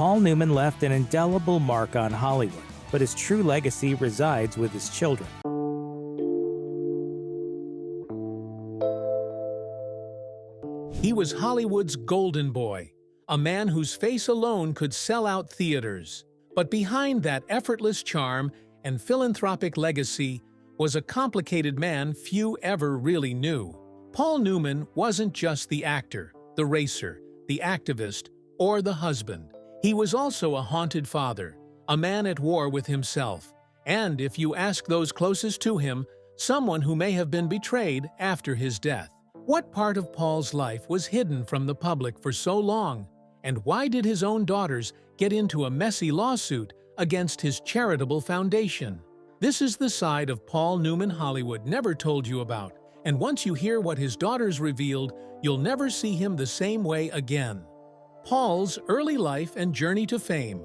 Paul Newman left an indelible mark on Hollywood, but his true legacy resides with his children. He was Hollywood's golden boy, a man whose face alone could sell out theaters. But behind that effortless charm and philanthropic legacy was a complicated man few ever really knew. Paul Newman wasn't just the actor, the racer, the activist, or the husband. He was also a haunted father, a man at war with himself, and, if you ask those closest to him, someone who may have been betrayed after his death. What part of Paul's life was hidden from the public for so long? And why did his own daughters get into a messy lawsuit against his charitable foundation? This is the side of Paul Newman Hollywood never told you about, and once you hear what his daughters revealed, you'll never see him the same way again. Paul's early life and journey to fame.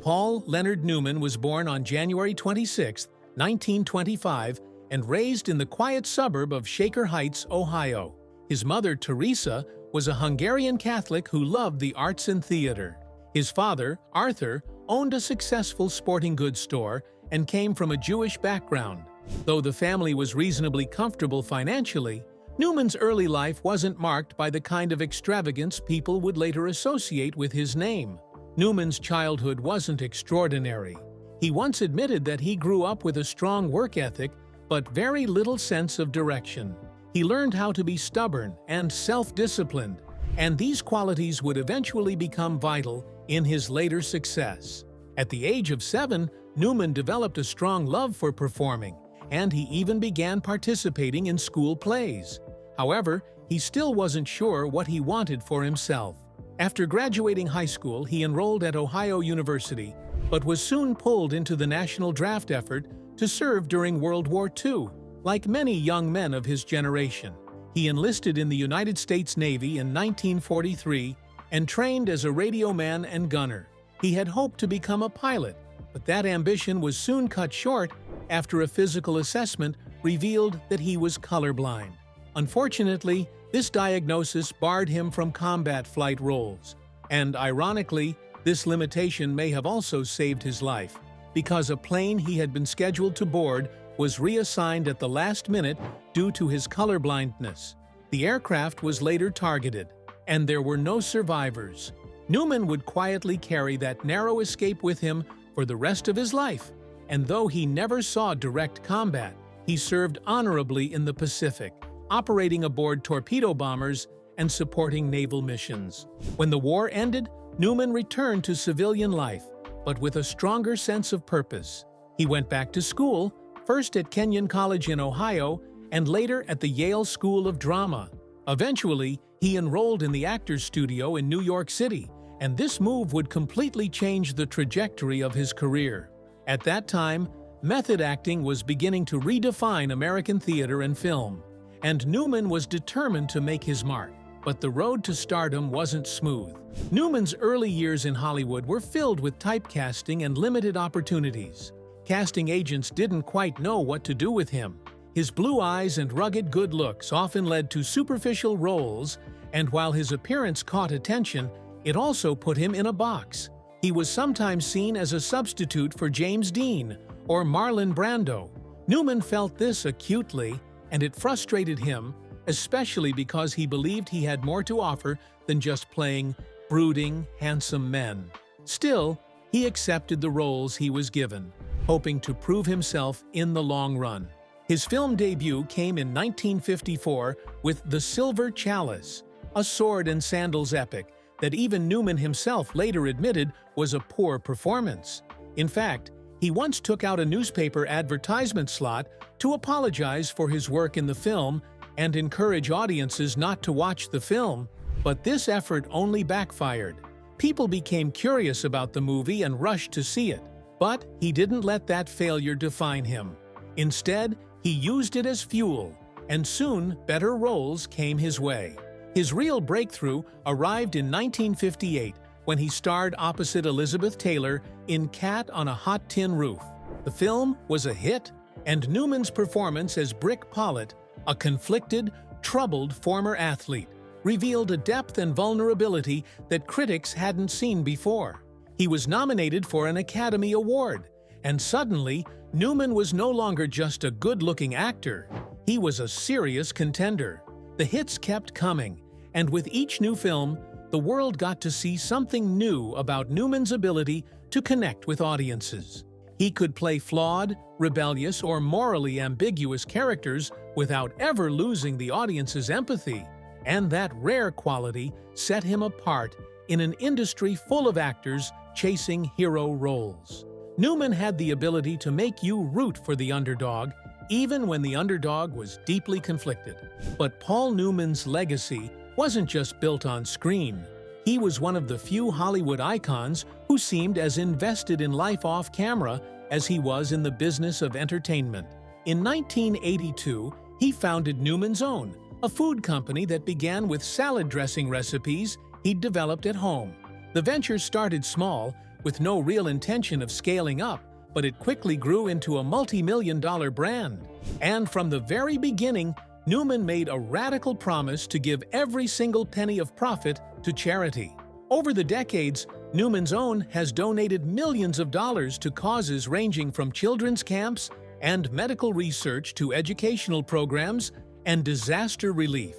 Paul Leonard Newman was born on January 26, 1925, and raised in the quiet suburb of Shaker Heights, Ohio. His mother, Teresa, was a Hungarian Catholic who loved the arts and theater. His father, Arthur, owned a successful sporting goods store and came from a Jewish background. Though the family was reasonably comfortable financially, Newman's early life wasn't marked by the kind of extravagance people would later associate with his name. Newman's childhood wasn't extraordinary. He once admitted that he grew up with a strong work ethic, but very little sense of direction. He learned how to be stubborn and self-disciplined, and these qualities would eventually become vital in his later success. At the age of 7, Newman developed a strong love for performing, and he even began participating in school plays. However, he still wasn't sure what he wanted for himself. After graduating high school, he enrolled at Ohio University, but was soon pulled into the national draft effort to serve during World War II. Like many young men of his generation, he enlisted in the United States Navy in 1943 and trained as a radio man and gunner. He had hoped to become a pilot, but that ambition was soon cut short after a physical assessment revealed that he was colorblind. Unfortunately, this diagnosis barred him from combat flight roles, and ironically, this limitation may have also saved his life, because a plane he had been scheduled to board was reassigned at the last minute due to his colorblindness. The aircraft was later targeted, and there were no survivors. Newman would quietly carry that narrow escape with him for the rest of his life, and though he never saw direct combat, he served honorably in the Pacific, operating aboard torpedo bombers and supporting naval missions. When the war ended, Newman returned to civilian life, but with a stronger sense of purpose. He went back to school, first at Kenyon College in Ohio, and later at the Yale School of Drama. Eventually, he enrolled in the Actors Studio in New York City, and this move would completely change the trajectory of his career. At that time, method acting was beginning to redefine American theater and film, and Newman was determined to make his mark. But the road to stardom wasn't smooth. Newman's early years in Hollywood were filled with typecasting and limited opportunities. Casting agents didn't quite know what to do with him. His blue eyes and rugged good looks often led to superficial roles, and while his appearance caught attention, it also put him in a box. He was sometimes seen as a substitute for James Dean or Marlon Brando. Newman felt this acutely, and it frustrated him, especially because he believed he had more to offer than just playing brooding, handsome men. Still, he accepted the roles he was given, hoping to prove himself in the long run. His film debut came in 1954 with The Silver Chalice, a sword and sandals epic that even Newman himself later admitted was a poor performance. In fact, he once took out a newspaper advertisement slot to apologize for his work in the film and encourage audiences not to watch the film, but this effort only backfired. People became curious about the movie and rushed to see it, but he didn't let that failure define him. Instead, he used it as fuel, and soon better roles came his way. His real breakthrough arrived in 1958 when he starred opposite Elizabeth Taylor in Cat on a Hot Tin Roof. The film was a hit, and Newman's performance as Brick Pollitt, a conflicted, troubled former athlete, revealed a depth and vulnerability that critics hadn't seen before. He was nominated for an Academy Award, and suddenly, Newman was no longer just a good-looking actor. He was a serious contender. The hits kept coming, and with each new film, the world got to see something new about Newman's ability to connect with audiences. He could play flawed, rebellious, or morally ambiguous characters without ever losing the audience's empathy, and that rare quality set him apart in an industry full of actors chasing hero roles. Newman had the ability to make you root for the underdog, even when the underdog was deeply conflicted. But Paul Newman's legacy wasn't just built on screen. He was one of the few Hollywood icons who seemed as invested in life off camera as he was in the business of entertainment. In 1982, he founded Newman's Own, a food company that began with salad dressing recipes he'd developed at home. The venture started small, with no real intention of scaling up, but it quickly grew into a multi-million-dollar brand. And from the very beginning, Newman made a radical promise to give every single penny of profit to charity. Over the decades, Newman's Own has donated millions of dollars to causes ranging from children's camps and medical research to educational programs and disaster relief.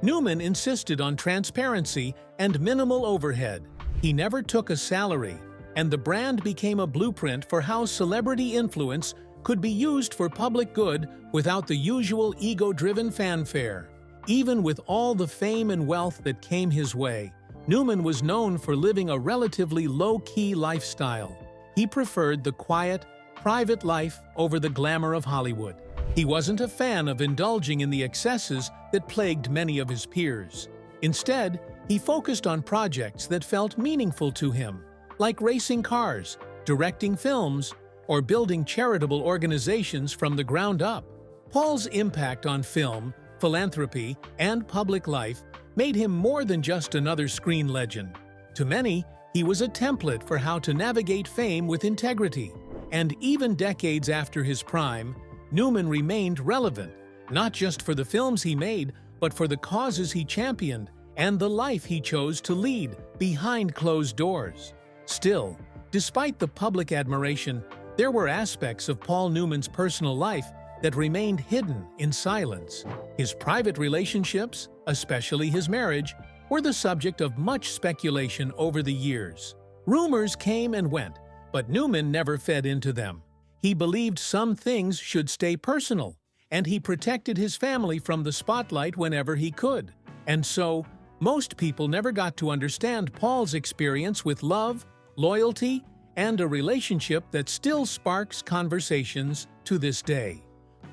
Newman insisted on transparency and minimal overhead. He never took a salary, and the brand became a blueprint for how celebrity influence could be used for public good without the usual ego-driven fanfare. Even with all the fame and wealth that came his way, Newman was known for living a relatively low-key lifestyle. He preferred the quiet, private life over the glamour of Hollywood. He wasn't a fan of indulging in the excesses that plagued many of his peers. Instead, he focused on projects that felt meaningful to him, like racing cars, directing films, or building charitable organizations from the ground up. Paul's impact on film, philanthropy, and public life made him more than just another screen legend. To many, he was a template for how to navigate fame with integrity. And even decades after his prime, Newman remained relevant, not just for the films he made, but for the causes he championed and the life he chose to lead behind closed doors. Still, despite the public admiration, there were aspects of Paul Newman's personal life that remained hidden in silence. His private relationships, especially his marriage, were the subject of much speculation over the years. Rumors came and went, but Newman never fed into them. He believed some things should stay personal, and he protected his family from the spotlight whenever he could. And so, most people never got to understand Paul's experience with love, loyalty, and a relationship that still sparks conversations to this day.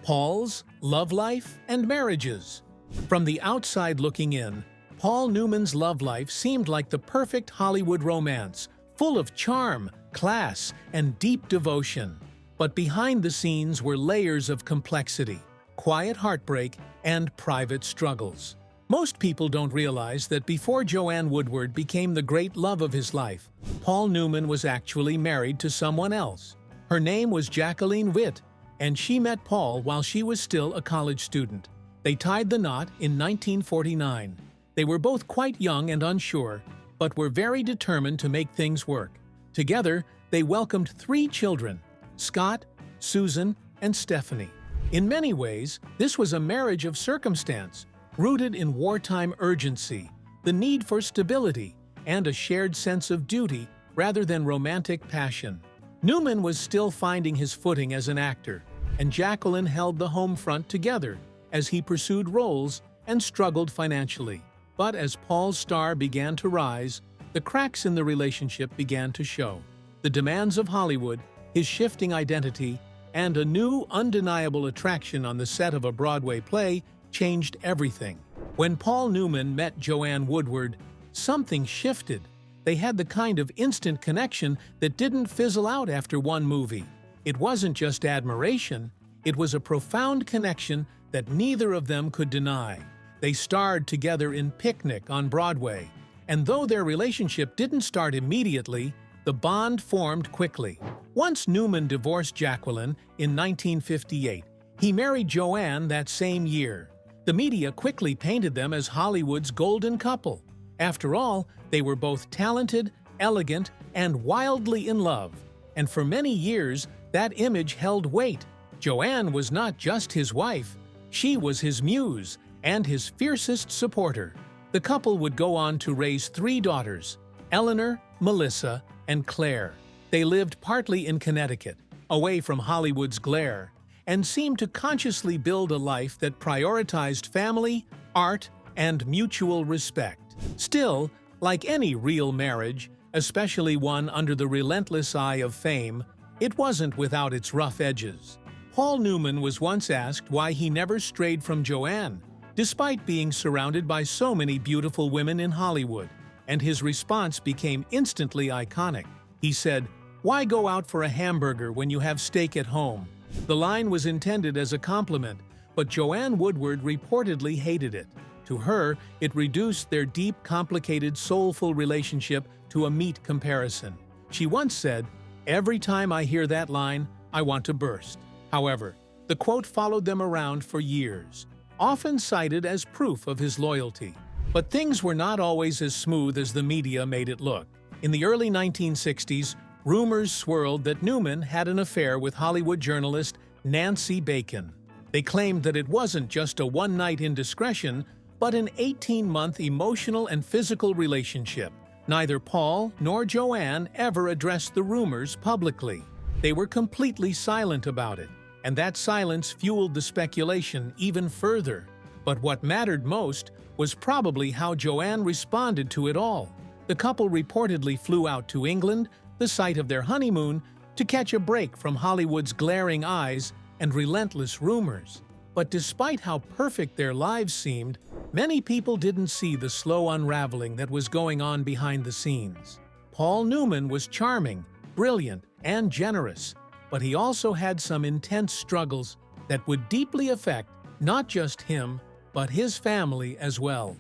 Paul's love life and marriages. From the outside looking in, Paul Newman's love life seemed like the perfect Hollywood romance, full of charm, class, and deep devotion. But behind the scenes were layers of complexity, quiet heartbreak, and private struggles. Most people don't realize that before Joanne Woodward became the great love of his life, Paul Newman was actually married to someone else. Her name was Jacqueline Witt, and she met Paul while she was still a college student. They tied the knot in 1949. They were both quite young and unsure, but were very determined to make things work. Together, they welcomed 3 children: Scott, Susan, and Stephanie. In many ways, this was a marriage of circumstance, rooted in wartime urgency, the need for stability, and a shared sense of duty rather than romantic passion. Newman was still finding his footing as an actor, and Jacqueline held the home front together as he pursued roles and struggled financially. But as Paul's star began to rise, the cracks in the relationship began to show. The demands of Hollywood, his shifting identity, and a new, undeniable attraction on the set of a Broadway play changed everything. When Paul Newman met Joanne Woodward, something shifted. They had the kind of instant connection that didn't fizzle out after one movie. It wasn't just admiration, it was a profound connection that neither of them could deny. They starred together in Picnic on Broadway, and though their relationship didn't start immediately, the bond formed quickly. Once Newman divorced Jacqueline in 1958, he married Joanne that same year. The media quickly painted them as Hollywood's golden couple. After all, they were both talented, elegant, and wildly in love. And for many years, that image held weight. Joanne was not just his wife, she was his muse and his fiercest supporter. The couple would go on to raise 3 daughters, Eleanor, Melissa, and Claire. They lived partly in Connecticut, away from Hollywood's glare, and seemed to consciously build a life that prioritized family, art, and mutual respect. Still, like any real marriage, especially one under the relentless eye of fame, it wasn't without its rough edges. Paul Newman was once asked why he never strayed from Joanne, despite being surrounded by so many beautiful women in Hollywood, and his response became instantly iconic. He said, "Why go out for a hamburger when you have steak at home?" The line was intended as a compliment, but Joanne Woodward reportedly hated it. To her, it reduced their deep, complicated, soulful relationship to a meat comparison. She once said, "Every time I hear that line, I want to burst." However, the quote followed them around for years, often cited as proof of his loyalty. But things were not always as smooth as the media made it look. In the early 1960s, rumors swirled that Newman had an affair with Hollywood journalist Nancy Bacon. They claimed that it wasn't just a one-night indiscretion, but an 18-month emotional and physical relationship. Neither Paul nor Joanne ever addressed the rumors publicly. They were completely silent about it, and that silence fueled the speculation even further. But what mattered most was probably how Joanne responded to it all. The couple reportedly flew out to England, the site of their honeymoon, to catch a break from Hollywood's glaring eyes and relentless rumors. But despite how perfect their lives seemed, many people didn't see the slow unraveling that was going on behind the scenes. Paul Newman was charming, brilliant, and generous, but he also had some intense struggles that would deeply affect not just him, but his family as well.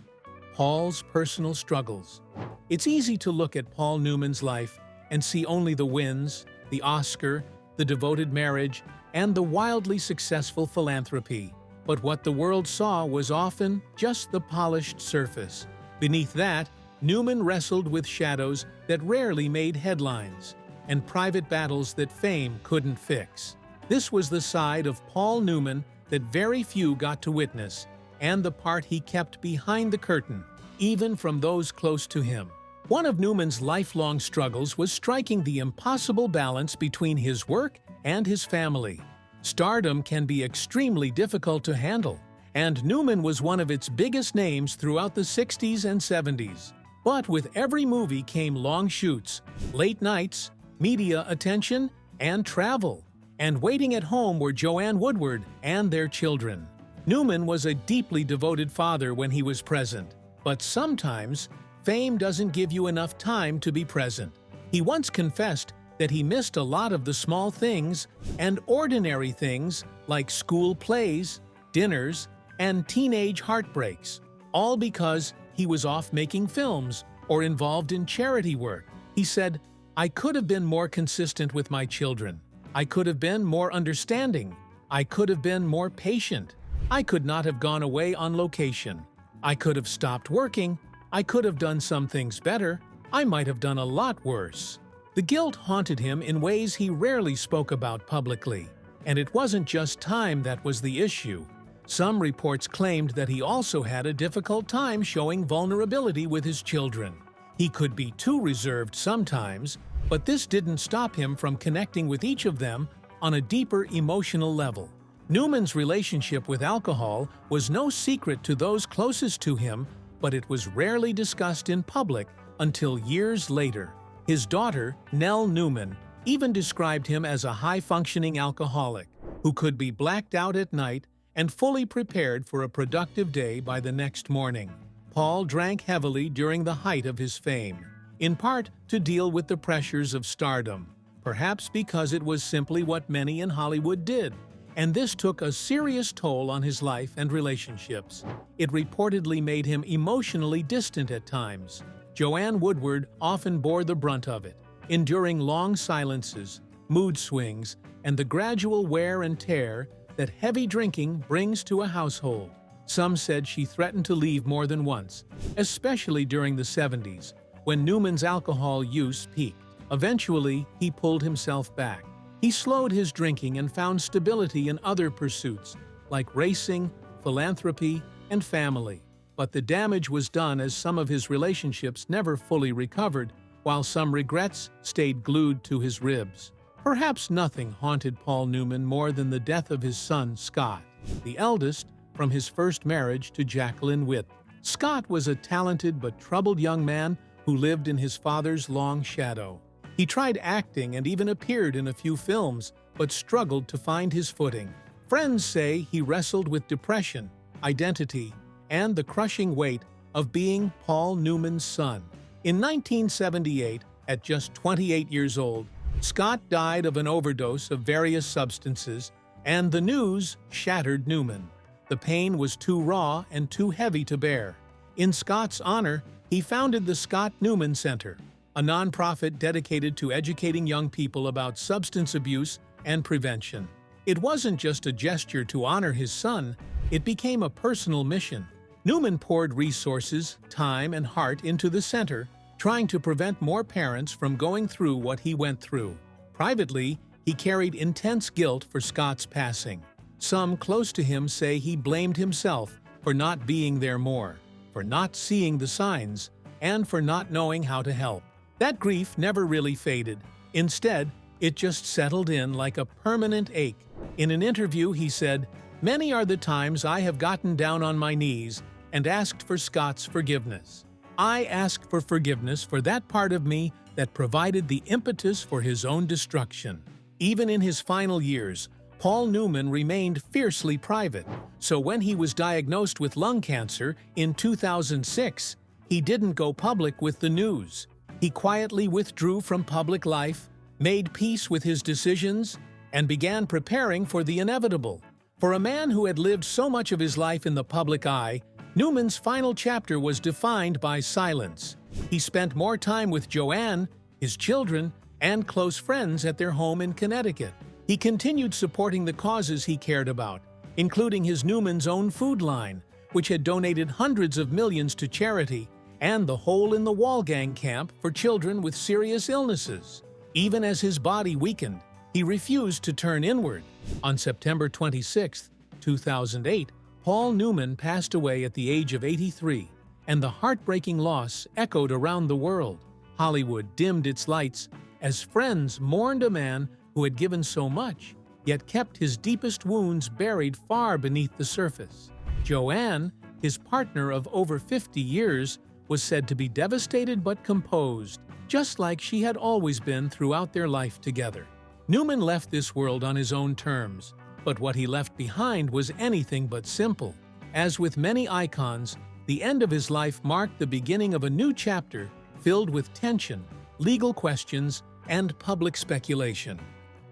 Paul's personal struggles. It's easy to look at Paul Newman's life and see only the wins, the Oscar, the devoted marriage, and the wildly successful philanthropy. But what the world saw was often just the polished surface. Beneath that, Newman wrestled with shadows that rarely made headlines, and private battles that fame couldn't fix. This was the side of Paul Newman that very few got to witness, and the part he kept behind the curtain, even from those close to him. One of Newman's lifelong struggles was striking the impossible balance between his work and his family. Stardom can be extremely difficult to handle, and Newman was one of its biggest names throughout the 60s and 70s. But with every movie came long shoots, late nights, media attention, and travel. And waiting at home were Joanne Woodward and their children. Newman was a deeply devoted father when he was present, but sometimes fame doesn't give you enough time to be present. He once confessed that he missed a lot of the small things and ordinary things like school plays, dinners, and teenage heartbreaks, all because he was off making films or involved in charity work. He said, "I could have been more consistent with my children. I could have been more understanding. I could have been more patient. I could not have gone away on location. I could have stopped working. I could have done some things better. I might have done a lot worse." The guilt haunted him in ways he rarely spoke about publicly. And it wasn't just time that was the issue. Some reports claimed that he also had a difficult time showing vulnerability with his children. He could be too reserved sometimes, but this didn't stop him from connecting with each of them on a deeper emotional level. Newman's relationship with alcohol was no secret to those closest to him, but it was rarely discussed in public until years later. His daughter, Nell Newman, even described him as a high-functioning alcoholic who could be blacked out at night and fully prepared for a productive day by the next morning. Paul drank heavily during the height of his fame, in part to deal with the pressures of stardom, perhaps because it was simply what many in Hollywood did. And this took a serious toll on his life and relationships. It reportedly made him emotionally distant at times. Joanne Woodward often bore the brunt of it, enduring long silences, mood swings, and the gradual wear and tear that heavy drinking brings to a household. Some said she threatened to leave more than once, especially during the 70s, when Newman's alcohol use peaked. Eventually, he pulled himself back. He slowed his drinking and found stability in other pursuits, like racing, philanthropy, and family. But the damage was done as some of his relationships never fully recovered, while some regrets stayed glued to his ribs. Perhaps nothing haunted Paul Newman more than the death of his son, Scott, the eldest from his first marriage to Jacqueline Witt. Scott was a talented but troubled young man who lived in his father's long shadow. He tried acting and even appeared in a few films, but struggled to find his footing. Friends say he wrestled with depression, identity, and the crushing weight of being Paul Newman's son. In 1978, at just 28 years old, Scott died of an overdose of various substances, and the news shattered Newman. The pain was too raw and too heavy to bear. In Scott's honor, he founded the Scott Newman Center, a nonprofit dedicated to educating young people about substance abuse and prevention. It wasn't just a gesture to honor his son, it became a personal mission. Newman poured resources, time, and heart into the center, trying to prevent more parents from going through what he went through. Privately, he carried intense guilt for Scott's passing. Some close to him say he blamed himself for not being there more, for not seeing the signs, and for not knowing how to help. That grief never really faded. Instead, it just settled in like a permanent ache. In an interview, he said, "Many are the times I have gotten down on my knees and asked for Scott's forgiveness. I asked for forgiveness for that part of me that provided the impetus for his own destruction." Even in his final years, Paul Newman remained fiercely private, so when he was diagnosed with lung cancer in 2006, he didn't go public with the news. He quietly withdrew from public life, made peace with his decisions, and began preparing for the inevitable. For a man who had lived so much of his life in the public eye, Newman's final chapter was defined by silence. He spent more time with Joanne, his children, and close friends at their home in Connecticut. He continued supporting the causes he cared about, including his Newman's Own food line, which had donated hundreds of millions to charity, and the Hole in the Wall Gang camp for children with serious illnesses. Even as his body weakened, he refused to turn inward. On September 26, 2008, Paul Newman passed away at the age of 83, and the heartbreaking loss echoed around the world. Hollywood dimmed its lights as friends mourned a man who had given so much, yet kept his deepest wounds buried far beneath the surface. Joanne, his partner of over 50 years, was said to be devastated but composed, just like she had always been throughout their life together. Newman left this world on his own terms, but what he left behind was anything but simple. As with many icons, the end of his life marked the beginning of a new chapter filled with tension, legal questions, and public speculation.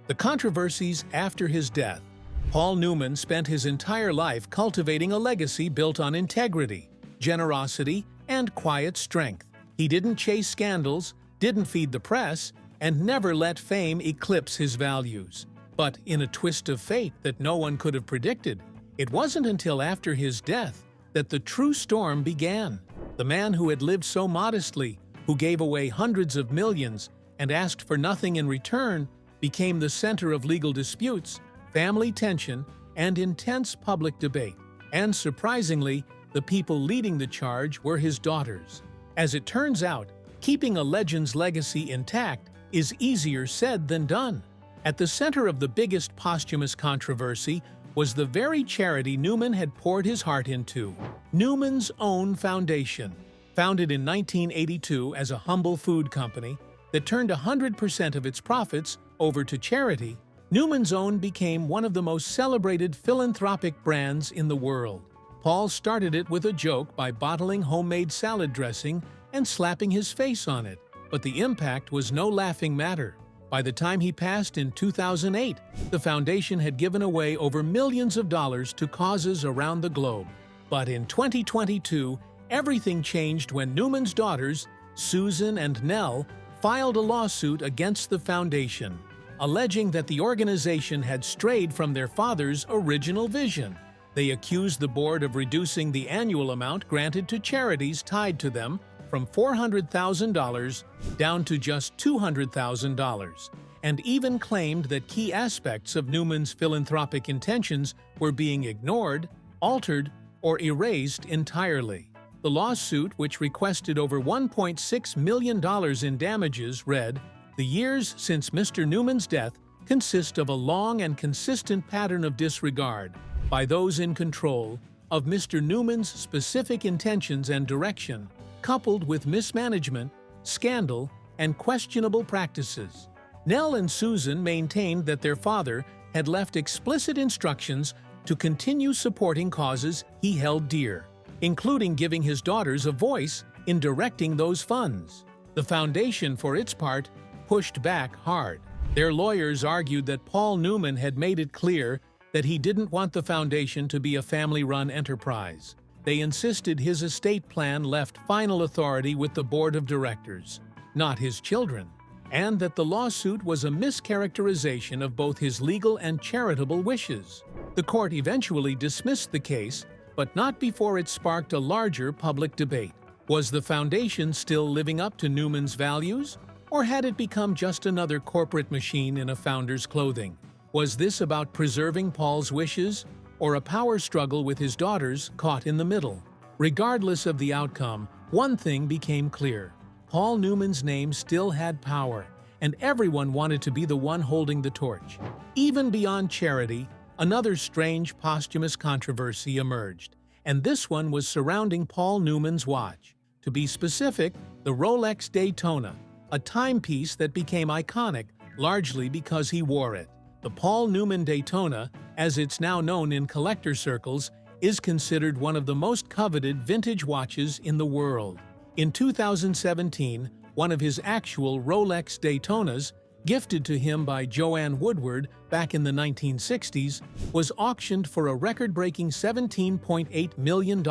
The controversies after his death. Paul Newman spent his entire life cultivating a legacy built on integrity, generosity, and quiet strength. He didn't chase scandals, didn't feed the press, and never let fame eclipse his values. But in a twist of fate that no one could have predicted, it wasn't until after his death that the true storm began. The man who had lived so modestly, who gave away hundreds of millions and asked for nothing in return, became the center of legal disputes, family tension, and intense public debate. And surprisingly, the people leading the charge were his daughters. As it turns out, keeping a legend's legacy intact is easier said than done. At the center of the biggest posthumous controversy was the very charity Newman had poured his heart into, Newman's Own Foundation. Founded in 1982 as a humble food company that turned 100% of its profits over to charity, Newman's Own became one of the most celebrated philanthropic brands in the world. Paul started it with a joke by bottling homemade salad dressing and slapping his face on it, but the impact was no laughing matter. By the time he passed in 2008, the foundation had given away over millions of dollars to causes around the globe. But in 2022, everything changed when Newman's daughters, Susan and Nell, filed a lawsuit against the foundation, alleging that the organization had strayed from their father's original vision. They accused the board of reducing the annual amount granted to charities tied to them, from $400,000 down to just $200,000, and even claimed that key aspects of Newman's philanthropic intentions were being ignored, altered, or erased entirely. The lawsuit, which requested over $1.6 million in damages, read, "The years since Mr. Newman's death consist of a long and consistent pattern of disregard, by those in control, of Mr. Newman's specific intentions and direction, coupled with mismanagement, scandal, and questionable practices." Nell and Susan maintained that their father had left explicit instructions to continue supporting causes he held dear, including giving his daughters a voice in directing those funds. The foundation, for its part, pushed back hard. Their lawyers argued that Paul Newman had made it clear that he didn't want the foundation to be a family-run enterprise. They insisted his estate plan left final authority with the board of directors, not his children, and that the lawsuit was a mischaracterization of both his legal and charitable wishes. The court eventually dismissed the case, but not before it sparked a larger public debate. Was the foundation still living up to Newman's values, or had it become just another corporate machine in a founder's clothing? Was this about preserving Paul's wishes, or a power struggle with his daughters caught in the middle? Regardless of the outcome, one thing became clear. Paul Newman's name still had power, and everyone wanted to be the one holding the torch. Even beyond charity, another strange posthumous controversy emerged, and this one was surrounding Paul Newman's watch. To be specific, the Rolex Daytona, a timepiece that became iconic largely because he wore it. The Paul Newman Daytona, as it's now known in collector circles, is considered one of the most coveted vintage watches in the world. In 2017, one of his actual Rolex Daytonas, gifted to him by Joanne Woodward back in the 1960s, was auctioned for a record-breaking $17.8 million.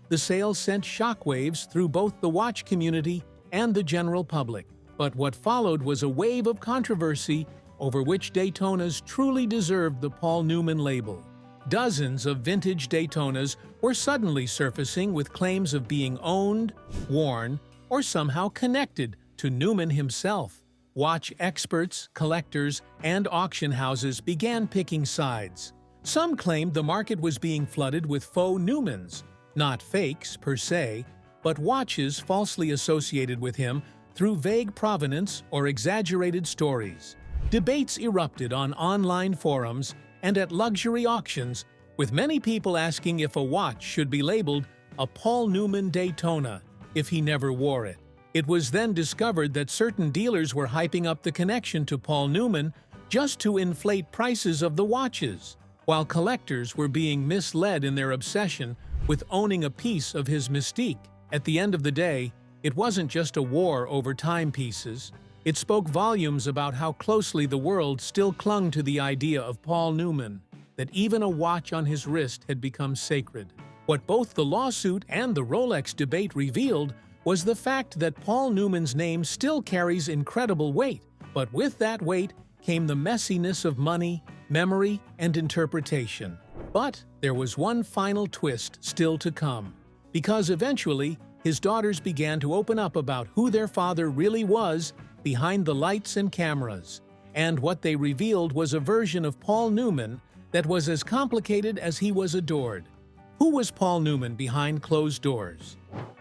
The sale sent shockwaves through both the watch community and the general public. But what followed was a wave of controversy over which Daytonas truly deserved the Paul Newman label. Dozens of vintage Daytonas were suddenly surfacing with claims of being owned, worn, or somehow connected to Newman himself. Watch experts, collectors, and auction houses began picking sides. Some claimed the market was being flooded with faux Newmans, not fakes per se, but watches falsely associated with him through vague provenance or exaggerated stories. Debates erupted on online forums and at luxury auctions, with many people asking if a watch should be labeled a Paul Newman Daytona if he never wore it. It was then discovered that certain dealers were hyping up the connection to Paul Newman just to inflate prices of the watches, while collectors were being misled in their obsession with owning a piece of his mystique. At the end of the day, it wasn't just a war over timepieces. It spoke volumes about how closely the world still clung to the idea of Paul Newman, that even a watch on his wrist had become sacred. What both the lawsuit and the Rolex debate revealed was the fact that Paul Newman's name still carries incredible weight, but with that weight came the messiness of money, memory, and interpretation. But there was one final twist still to come, because eventually his daughters began to open up about who their father really was behind the lights and cameras, and what they revealed was a version of Paul Newman that was as complicated as he was adored. Who was Paul Newman behind closed doors?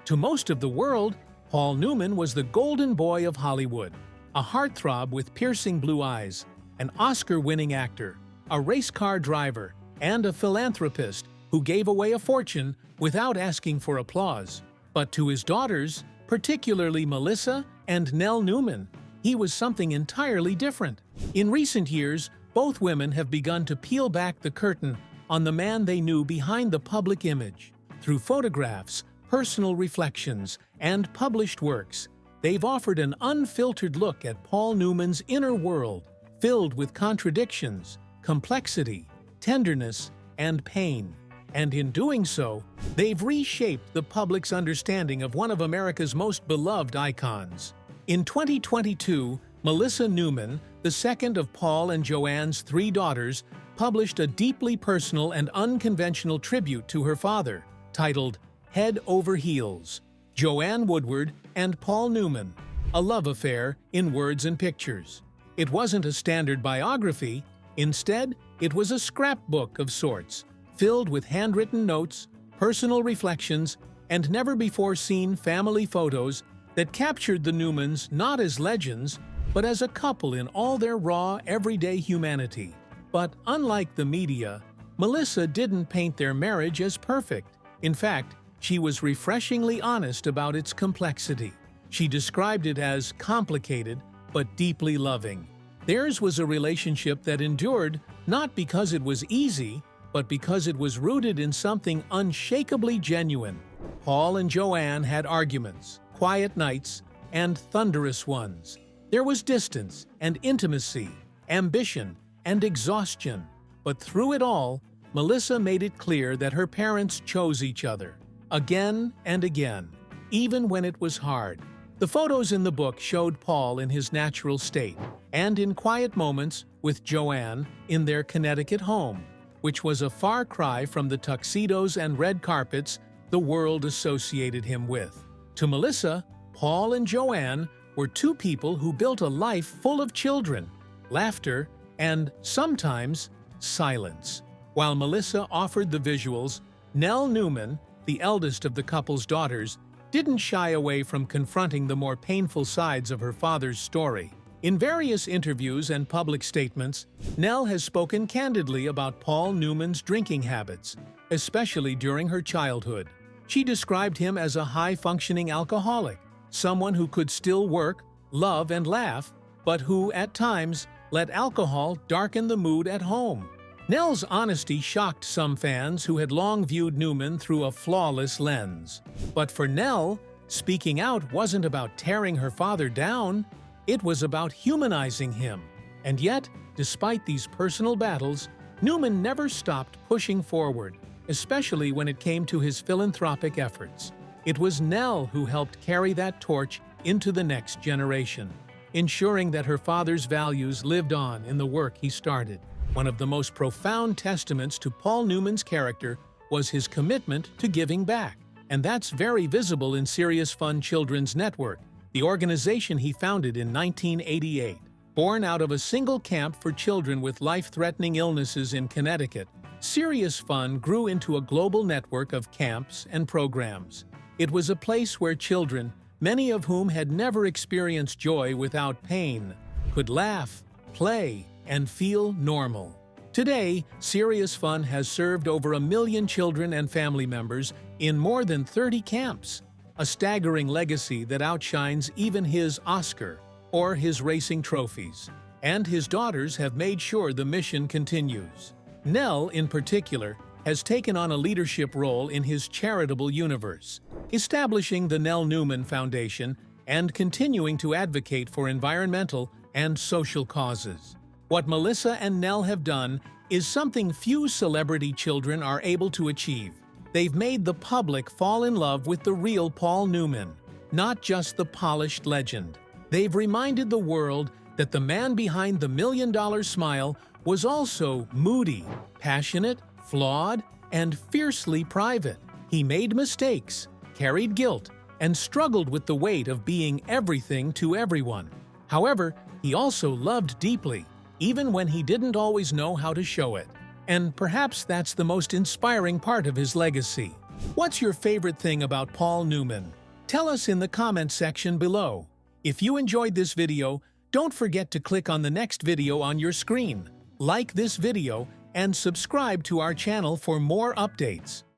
To most of the world, Paul Newman was the golden boy of Hollywood, a heartthrob with piercing blue eyes, an Oscar-winning actor, a race car driver, and a philanthropist who gave away a fortune without asking for applause. But to his daughters, particularly Melissa and Nell Newman, he was something entirely different. In recent years, both women have begun to peel back the curtain on the man they knew behind the public image. Through photographs, personal reflections, and published works, they've offered an unfiltered look at Paul Newman's inner world, filled with contradictions, complexity, tenderness, and pain. And in doing so, they've reshaped the public's understanding of one of America's most beloved icons. In 2022, Melissa Newman, the second of Paul and Joanne's 3 daughters, published a deeply personal and unconventional tribute to her father, titled Head Over Heels, Joanne Woodward and Paul Newman, a love affair in words and pictures. It wasn't a standard biography. Instead, it was a scrapbook of sorts, filled with handwritten notes, personal reflections, and never-before-seen family photos that captured the Newmans not as legends, but as a couple in all their raw, everyday humanity. But unlike the media, Melissa didn't paint their marriage as perfect. In fact, she was refreshingly honest about its complexity. She described it as complicated, but deeply loving. Theirs was a relationship that endured not because it was easy, but because it was rooted in something unshakably genuine. Paul and Joanne had arguments, quiet nights, and thunderous ones. There was distance and intimacy, ambition and exhaustion. But through it all, Melissa made it clear that her parents chose each other, again and again, even when it was hard. The photos in the book showed Paul in his natural state, and in quiet moments with Joanne in their Connecticut home, which was a far cry from the tuxedos and red carpets the world associated him with. To Melissa, Paul and Joanne were two people who built a life full of children, laughter, and sometimes silence. While Melissa offered the visuals, Nell Newman, the eldest of the couple's daughters, didn't shy away from confronting the more painful sides of her father's story. In various interviews and public statements, Nell has spoken candidly about Paul Newman's drinking habits, especially during her childhood. She described him as a high-functioning alcoholic, someone who could still work, love, and laugh, but who, at times, let alcohol darken the mood at home. Nell's honesty shocked some fans who had long viewed Newman through a flawless lens. But for Nell, speaking out wasn't about tearing her father down, it was about humanizing him. And yet, despite these personal battles, Newman never stopped pushing forward, especially when it came to his philanthropic efforts. It was Nell who helped carry that torch into the next generation, ensuring that her father's values lived on in the work he started. One of the most profound testaments to Paul Newman's character was his commitment to giving back. And that's very visible in Serious Fun Children's Network, the organization he founded in 1988. Born out of a single camp for children with life-threatening illnesses in Connecticut, Serious Fun grew into a global network of camps and programs. It was a place where children, many of whom had never experienced joy without pain, could laugh, play, and feel normal. Today, Serious Fun has served over 1 million children and family members in more than 30 camps, a staggering legacy that outshines even his Oscar or his racing trophies. And his daughters have made sure the mission continues. Nell, in particular, has taken on a leadership role in his charitable universe, establishing the Nell Newman Foundation and continuing to advocate for environmental and social causes. What Melissa and Nell have done is something few celebrity children are able to achieve. They've made the public fall in love with the real Paul Newman, not just the polished legend. They've reminded the world that the man behind the $1 million smile was also moody, passionate, flawed, and fiercely private. He made mistakes, carried guilt, and struggled with the weight of being everything to everyone. However, he also loved deeply, even when he didn't always know how to show it. And perhaps that's the most inspiring part of his legacy. What's your favorite thing about Paul Newman? Tell us in the comments section below. If you enjoyed this video, don't forget to click on the next video on your screen, like this video, and subscribe to our channel for more updates.